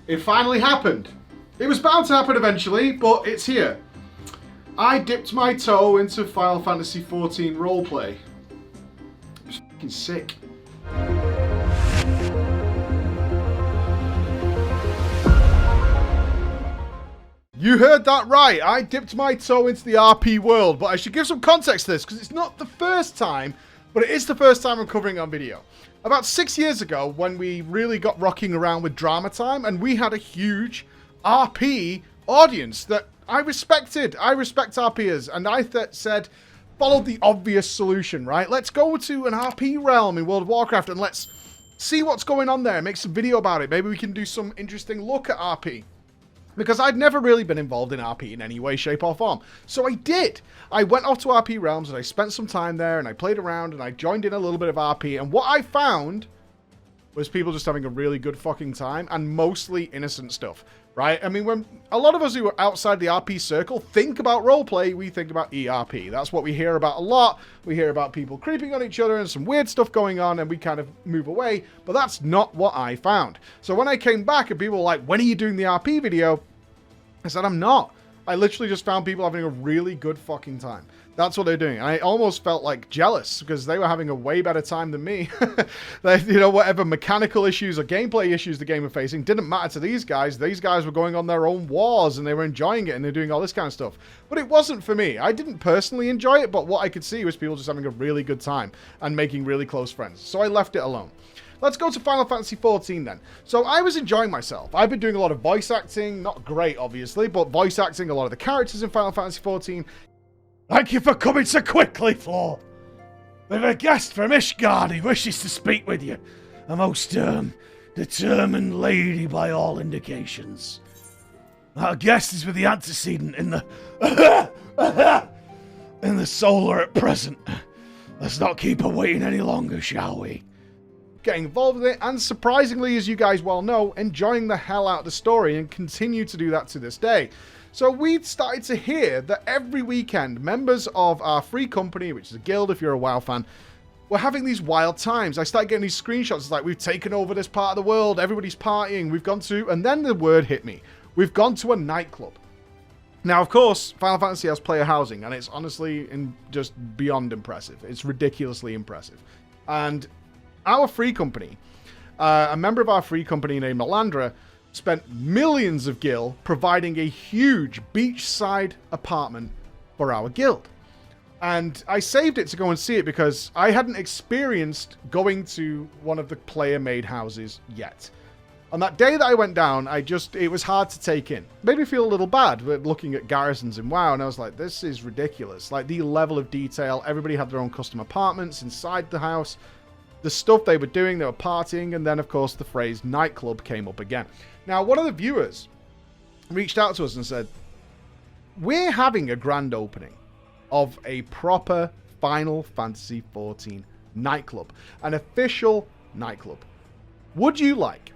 It finally happened. It was bound to happen eventually, but it's here. I dipped my toe into Final Fantasy XIV roleplay. It was fucking sick. You heard that right. I dipped my toe into the RP world, but I should give some context to this because it's not the first time, but it is the first time I'm covering it on video. About 6 years ago, when we really got rocking around with Drama Time, and we had a huge RP audience that I respected. I respect RPers, and I said, followed the obvious solution, right? Let's go to an RP realm in World of Warcraft and let's see what's going on there. Make some video about it. Maybe we can do some interesting look at RP. Because I'd never really been involved in RP in any way, shape, or form. So I did. I went off to RP realms and I spent some time there and I played around and I joined in a little bit of RP. And what I found was people just having a really good fucking time and mostly innocent stuff, right? I mean, when a lot of us who are outside the RP circle think about roleplay, we think about ERP. That's what we hear about a lot. We hear about people creeping on each other and some weird stuff going on and we kind of move away. But that's not what I found. So when I came back and people were like, when are you doing the RP video? I said, I'm not. I literally just found people having a really good fucking time. That's what they're doing. I almost felt like jealous because they were having a way better time than me. They, you know, whatever mechanical issues or gameplay issues the game were facing didn't matter to these guys. These guys were going on their own wars and they were enjoying it and they're doing all this kind of stuff. But it wasn't for me. I didn't personally enjoy it, but what I could see was people just having a really good time and making really close friends. So I left it alone. Let's go to Final Fantasy XIV then. So I was enjoying myself. I've been doing a lot of voice acting. Not great, obviously, but voice acting a lot of the characters in Final Fantasy XIV. Thank you for coming so quickly, Flo. We have a guest from Ishgard who wishes to speak with you. A most, determined lady by all indications. Our guest is with the antecedent in the... in the solar at present. Let's not keep her waiting any longer, shall we? Getting involved with it, and surprisingly, as you guys well know, enjoying the hell out of the story and continue to do that to this day. So we started to hear that every weekend, members of our free company, which is a guild if you're a WoW fan, were having these wild times. I started getting these screenshots. It's like, we've taken over this part of the world, everybody's partying, we've gone to... And then the word hit me. We've gone to a nightclub. Now, of course, Final Fantasy has player housing, and it's honestly just beyond impressive. It's ridiculously impressive. And our free company, a member of our free company named Melandra, spent millions of gil providing a huge beachside apartment for our guild. And I saved it to go and see it because I hadn't experienced going to one of the player-made houses yet. On that day that I went down, it was hard to take in. It made me feel a little bad looking at garrisons in WoW, and I was like, this is ridiculous. Like, the level of detail, everybody had their own custom apartments inside the house. The stuff they were doing, they were partying, and then, of course, the phrase nightclub came up again. Now, one of the viewers reached out to us and said, we're having a grand opening of a proper Final Fantasy XIV nightclub, an official nightclub. Would you like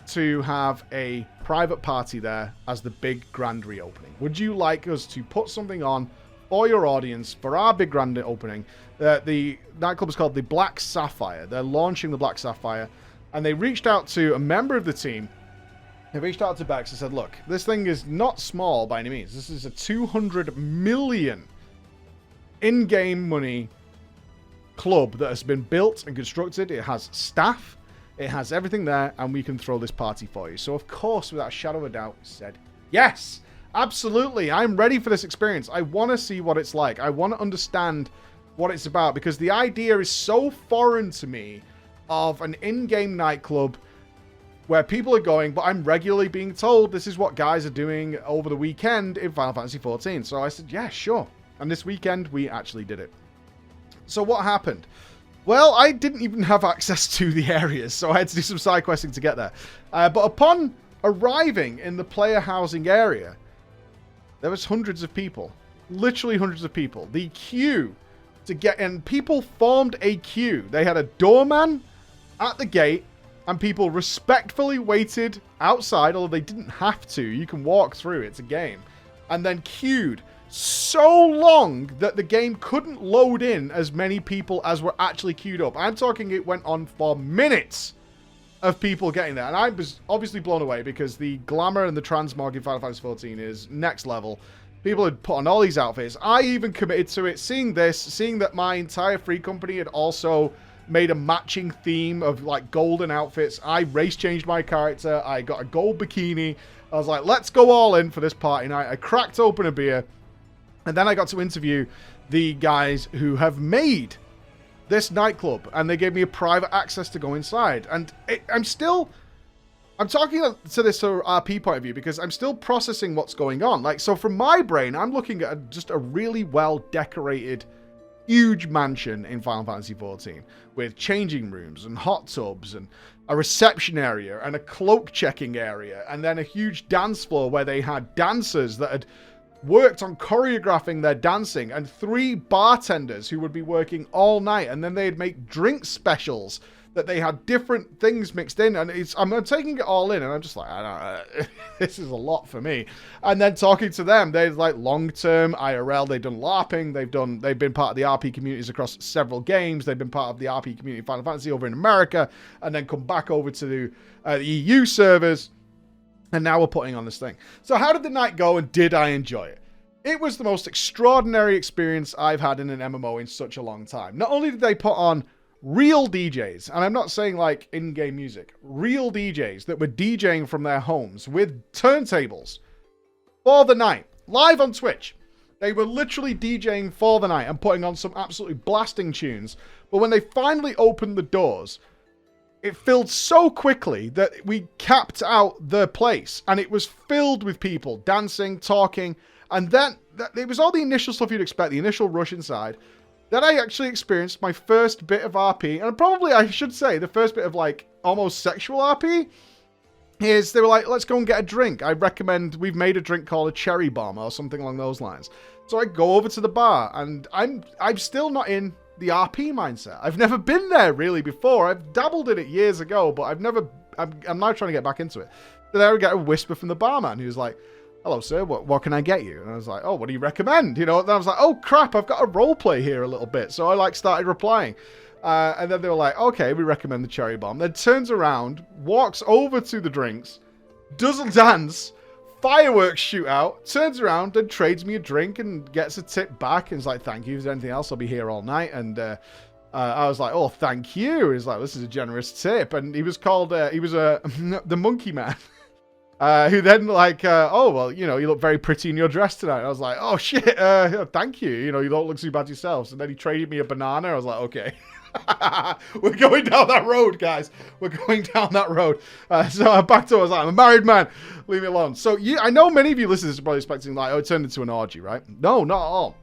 to have a private party there as the big grand reopening? Would you like us to put something on for your audience for our big grand opening? The nightclub is called the Black Sapphire. They're launching the Black Sapphire, and they reached out to a member of the team. They reached out to Bex and said, look, this thing is not small by any means. This is a 200 million in-game money club that has been built and constructed. It has staff, it has everything there, and we can throw this party for you. So, of course, without a shadow of a doubt, said, yes, absolutely, I'm ready for this experience. I want to see what it's like. I want to understand what it's about, because the idea is so foreign to me of an in-game nightclub where people are going, but I'm regularly being told this is what guys are doing over the weekend in Final Fantasy XIV. So I said, yeah, sure. And this weekend, we actually did it. So what happened? Well, I didn't even have access to the areas, so I had to do some side questing to get there. But upon arriving in the player housing area, there was hundreds of people. Literally hundreds of people. The queue to get in, people formed a queue. They had a doorman at the gate, and people respectfully waited outside, although they didn't have to. You can walk through, it's a game. And then queued so long that the game couldn't load in as many people as were actually queued up. I'm talking it went on for minutes of people getting there. And I was obviously blown away because the glamour and the transmog in Final Fantasy XIV is next level. People had put on all these outfits. I even committed to it. Seeing this, seeing that my entire free company had also made a matching theme of like golden outfits. I race changed my character. I got a gold bikini. I was like, let's go all in for this party night. I cracked open a beer. And then I got to interview the guys who have made this nightclub. And they gave me a private access to go inside. And I'm talking to this from RP point of view because I'm still processing what's going on. Like, so from my brain, I'm looking at just a really well-decorated, huge mansion in Final Fantasy XIV with changing rooms and hot tubs and a reception area and a cloak checking area and then a huge dance floor where they had dancers that had worked on choreographing their dancing and 3 bartenders who would be working all night, and then they'd make drink specials that they had different things mixed in, and I'm taking it all in, and I'm just like, I don't this is a lot for me. And then talking to them, they're like long-term IRL, they've done LARPing, they've been part of the RP communities across several games, they've been part of the RP community in Final Fantasy over in America, and then come back over to the EU servers, and now we're putting on this thing. So how did the night go, and did I enjoy it? It was the most extraordinary experience I've had in an MMO in such a long time. Not only did they put on real DJs, and I'm not saying like in-game music, real DJs that were DJing from their homes with turntables for the night, live on Twitch. They were literally DJing for the night and putting on some absolutely blasting tunes. But when they finally opened the doors, it filled so quickly that we capped out the place, and it was filled with people dancing, talking, and then it was all the initial stuff you'd expect, the initial rush inside. Then I actually experienced my first bit of RP, and probably I should say the first bit of like almost sexual RP is they were like, let's go and get a drink. I recommend, we've made a drink called a cherry bomb or something along those lines. So I go over to the bar, and I'm still not in the RP mindset. I've never been there really before. I've dabbled in it years ago, but I'm now trying to get back into it. So there we get a whisper from the barman who's like, hello, sir, what can I get you? And I was like, oh, what do you recommend? You know, and I was like, oh, crap, I've got a role play here a little bit. So I, like, started replying. And then they were like, okay, we recommend the cherry bomb. Then turns around, walks over to the drinks, does a dance, fireworks shoot out, turns around and trades me a drink and gets a tip back. And is like, thank you. If there's anything else, I'll be here all night. And I was like, oh, thank you. He's like, this is a generous tip. And he was called, the Monkey Man. Who then like, oh, well, you know, you look very pretty in your dress tonight. And I was like, oh, shit, thank you. You know, you don't look too bad yourselves. And then he traded me a banana. I was like, okay. We're going down that road, guys. We're going down that road. So I backed up. I was like, I'm a married man. Leave me alone. So I know many of you listeners are probably expecting like, oh, it turned into an orgy, right? No, not at all.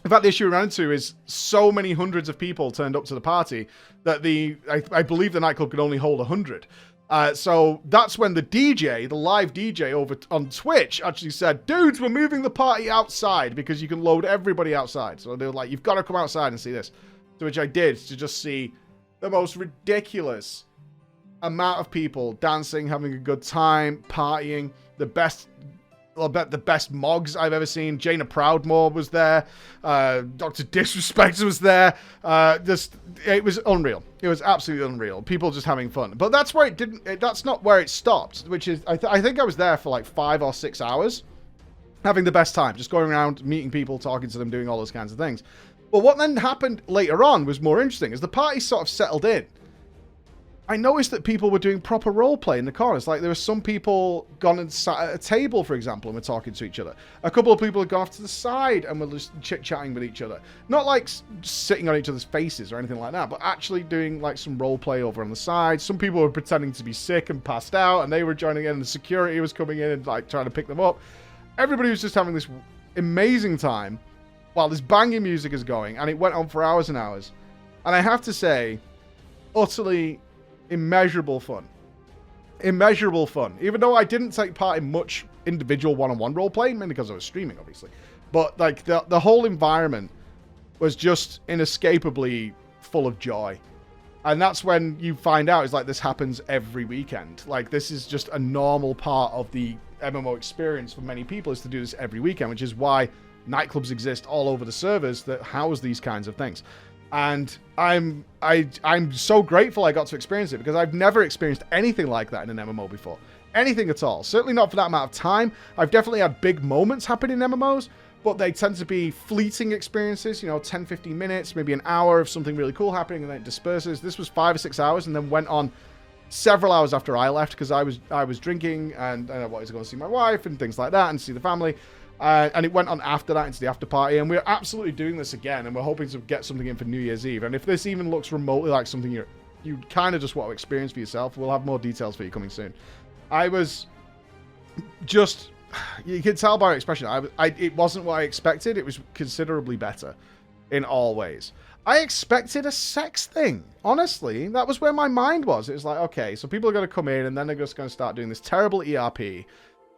In fact, the issue we ran into is so many hundreds of people turned up to the party that I believe the nightclub could only hold 100. So that's when the DJ, the live DJ over on Twitch actually said, dudes, we're moving the party outside because you can load everybody outside. So they were like, you've got to come outside and see this. To which I did, to just see the most ridiculous amount of people dancing, having a good time, partying, the best Mogs I've ever seen. Jaina Proudmore was there. Dr. Disrespect was there. It was unreal. It was absolutely unreal. People just having fun. But that's where that's not where it stopped, which is, I think I was there for like 5 or 6 hours, having the best time, just going around, meeting people, talking to them, doing all those kinds of things. But what then happened later on was more interesting. As the party sort of settled in, I noticed that people were doing proper roleplay in the corners. Like, there were some people gone and sat at a table, for example, and were talking to each other. A couple of people had gone off to the side and were just chit-chatting with each other. Not like just sitting on each other's faces or anything like that, but actually doing like some roleplay over on the side. Some people were pretending to be sick and passed out, and they were joining in, and the security was coming in and like trying to pick them up. Everybody was just having this amazing time while this banging music is going, and it went on for hours and hours. And I have to say, utterly immeasurable fun. Immeasurable fun. Even though I didn't take part in much individual one-on-one roleplay, mainly because I was streaming, obviously. But like the whole environment was just inescapably full of joy. And that's when you find out, it's like this happens every weekend. Like, this is just a normal part of the MMO experience for many people, is to do this every weekend, which is why nightclubs exist all over the servers that house these kinds of things. And I'm so grateful I got to experience it, because I've never experienced anything like that in an MMO before. Anything at all. Certainly not for that amount of time. I've definitely had big moments happen in MMOs, but they tend to be fleeting experiences, you know, 10, 15 minutes, maybe an hour of something really cool happening, and then it disperses. This was 5 or 6 hours, and then went on several hours after I left, because I was drinking, and I wanted to go and see my wife and things like that, and see the family. And it went on after that into the after party, and we're absolutely doing this again, and we're hoping to get something in for New Year's Eve. And if this even looks remotely like something you kind of just want to experience for yourself, we'll have more details for you coming soon. I was just, you can tell by our expression, it wasn't what I expected. It was considerably better in all ways. I expected a sex thing. Honestly, that was where my mind was. It was like, okay, so people are going to come in, and then they're just going to start doing this terrible ERP,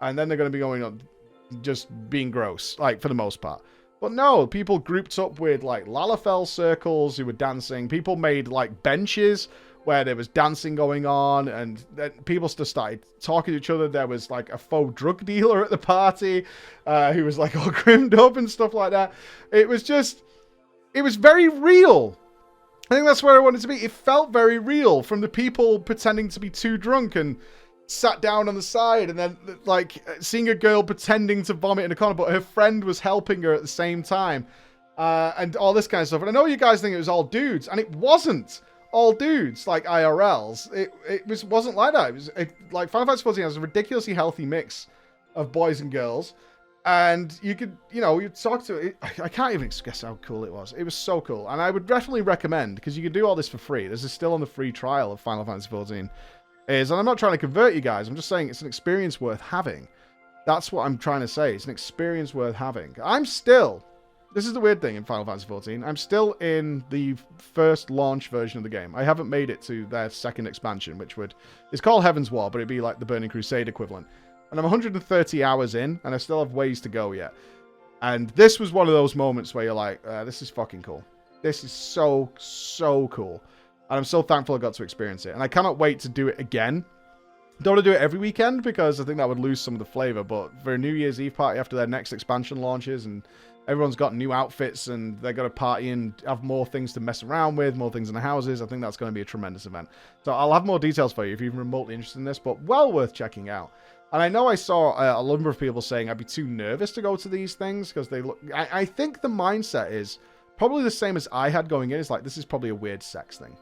and then they're going to be going on just being gross, like, for the most part. But no, people grouped up with, like, Lalafell circles who were dancing. People made, like, benches where there was dancing going on, and then people just started talking to each other. There was, like, a faux drug dealer at the party who was, like, all grimmed up and stuff like that. It was just, it was very real. I think that's where I wanted to be. It felt very real, from the people pretending to be too drunk and sat down on the side, and then, like, seeing a girl pretending to vomit in a corner, but her friend was helping her at the same time, and all this kind of stuff. And I know you guys think it was all dudes, and it wasn't all dudes, like IRLs. It wasn't like that. Like, Final Fantasy XIV has a ridiculously healthy mix of boys and girls, and you could, you know, you talk to it. I can't even express how cool it was. It was so cool, and I would definitely recommend, because you can do all this for free. This is still on the free trial of Final Fantasy XIV. And I'm not trying to convert you guys. I'm just saying it's an experience worth having. That's what I'm trying to say. It's an experience worth having. This is the weird thing in Final Fantasy XIV. I'm still in the first launch version of the game. I haven't made it to their second expansion, which it's called Heaven's War, but it'd be like the Burning Crusade equivalent. And I'm 130 hours in, and I still have ways to go yet. And this was one of those moments where you're like, this is fucking cool. This is so, so cool. And I'm so thankful I got to experience it. And I cannot wait to do it again. Don't want to do it every weekend, because I think that would lose some of the flavor. But for a New Year's Eve party after their next expansion launches, and everyone's got new outfits, and they're going to party and have more things to mess around with, more things in the houses, I think that's going to be a tremendous event. So I'll have more details for you if you're remotely interested in this, but well worth checking out. And I know I saw a number of people saying I'd be too nervous to go to these things, because they look... I think the mindset is probably the same as I had going in. It's like, this is probably a weird sex thing.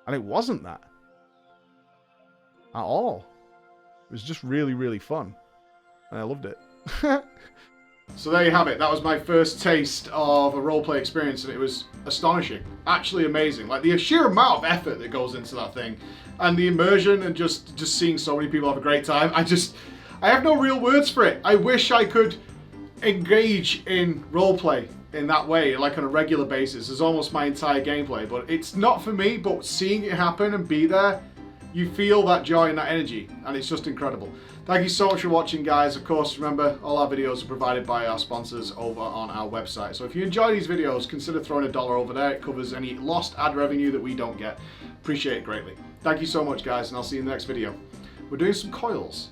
And it wasn't that. At all. It was just really, really fun. And I loved it. So there you have it. That was my first taste of a roleplay experience, and it was astonishing. Actually amazing. Like, the sheer amount of effort that goes into that thing, and the immersion, and just seeing so many people have a great time. I have no real words for it. I wish I could engage in roleplay in that way, like on a regular basis, as almost my entire gameplay. But it's not for me, but seeing it happen and be there, you feel that joy and that energy, and it's just incredible. Thank you so much for watching, guys. Of course, remember, all our videos are provided by our sponsors over on our website. So if you enjoy these videos, consider throwing $1 over there. It covers any lost ad revenue that we don't get. Appreciate it greatly. Thank you so much, guys, and I'll see you in the next video. We're doing some coils.